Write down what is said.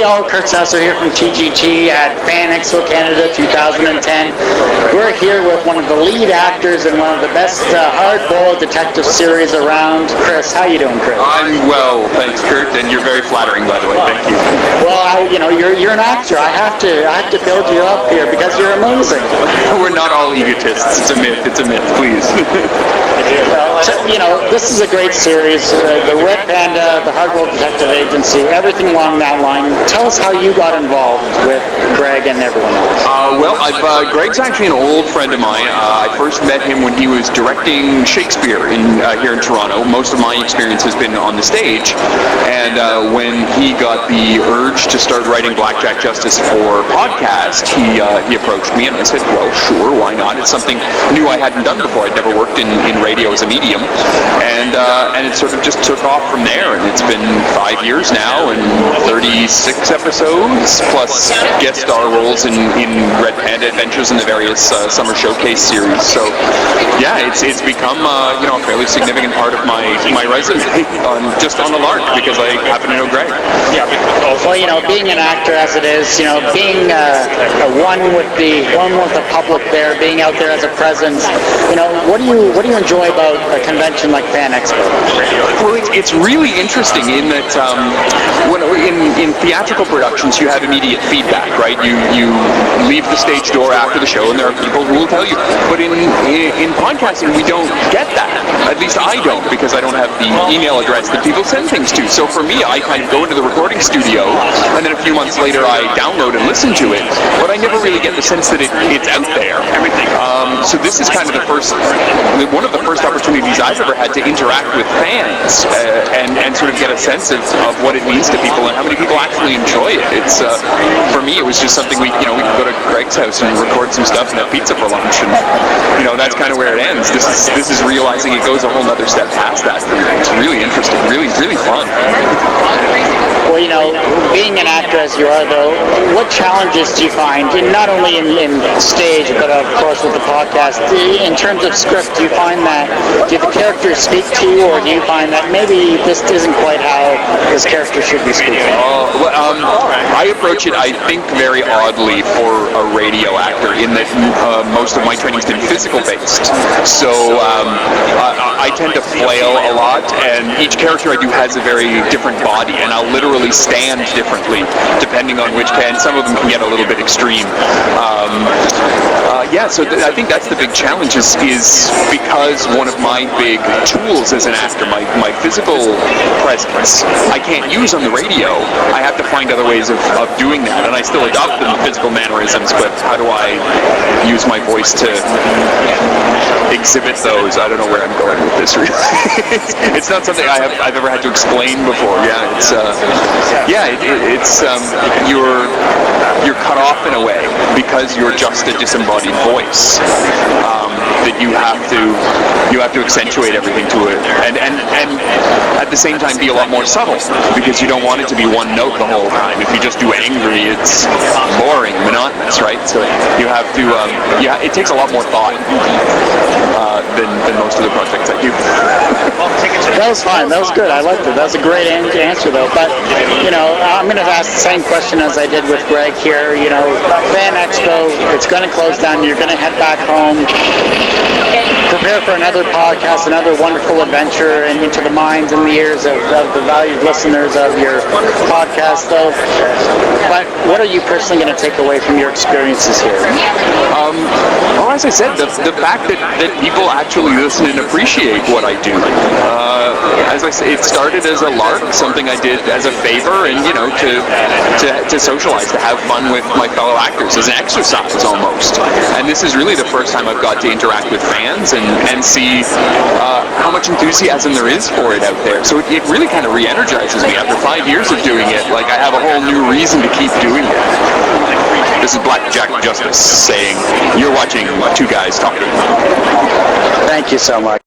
all, Kurt Sasser here from TGT at Fan Expo Canada 2010. We're here with one of the lead actors in one of the best hard-boiled detective series around. Chris, how you doing, Chris? I'm well, thanks, Kurt, and you're very flattering, by the way. Thank you. Well, you're an actor. I have to build you up here because you're amazing. We're not all egotists. It's a myth. It's a myth. Please. This is a great series. The Red Panda, the Hardboiled Detective Agency, everything along that line. Tell us how you got involved with Greg and everyone else. Greg's actually an old friend of mine. I first met him when he was directing Shakespeare here in Toronto. Most of my experience has been on the stage. And when he got the urge to start writing Blackjack Justice for podcast, he approached me and I said, well, sure, why not? It's something new I hadn't done before. I'd never worked in radio as a medium. And it sort of just took off from there. And it's been 5 years now and 36 episodes, plus guest star roles in Red Panda Adventures and the various summer showcase series. So, yeah, it's become a fairly significant part of my resume just on the lark because I happen to know Greg. Yeah. Well, being an actor as it is, being one with the public there, being out there as a presence, what do you enjoy about a convention like Fan Expo? Well, it's really interesting in that in theatrical productions you have immediate feedback, right? You leave the stage door after the show and there are people who will tell you. But in podcasting we don't get that. At least I don't, because I don't have the email address that people send things to. So for me, I kind of go into the recording studio and then a few months later I download and listen to it, but I never really get the sense that it's out there. So this is kind of one of the first opportunities I've ever had to interact with fans and sort of get a sense of what it means to people and how many people actually enjoy it. It's for me, it was just something we could go to Greg's house and record some stuff and have pizza for lunch, and that's kind of where it ends. This is realizing it goes a whole other step past that. It's really interesting, really fun. Well, being an actor as you are, though, what challenges do you find, not only in stage, but of course with the podcast, in terms of script, do the characters speak to you, or do you find that maybe this isn't quite how this character should be speaking? I approach it, I think, very oddly for a radio actor, in that most of my training's been physical-based. So I tend to flail a lot, and each character I do has a very different body, and I'll literally stand differently depending on which can. Some of them can get a little bit extreme. So I think that's the big challenge is because one of my big tools as an actor, my physical presence, I can't use on the radio. I have to find other ways of doing that, and I still adopt the physical mannerisms, but how do I use my voice to exhibit those? I don't know where I'm going with this, really. It's not something I've ever had to explain before. You're cut off in a way because you're just a disembodied voice. That you have to accentuate everything to it, and at the same time be a lot more subtle because you don't want it to be one note the whole time. If you just do angry, it's boring, monotonous, right? So you have to it takes a lot more thought than most of the projects I do. That was fine. That was good. I liked it. That was a great answer, though. But I'm going to ask the same question as I did with Greg here. Fan Expo, it's going to close down. You're going to head back home. Prepare for another podcast, another wonderful adventure, and into the minds and the ears of the valued listeners of your podcast, though. But what are you personally going to take away from your experiences here? Well, as I said, the fact that people actually listen and appreciate what I do. As I say, it started as a lark, something I did as a favor, and to socialize, to have fun with my fellow actors, as an exercise almost. And this is really the first time I've got to interact with fans and see how much enthusiasm there is for it out there. So it really kind of re-energizes me after 5 years of doing it. Like, I have a whole new reason to keep doing it. This is Blackjack Justice saying, you're watching two guys talking. Thank you so much.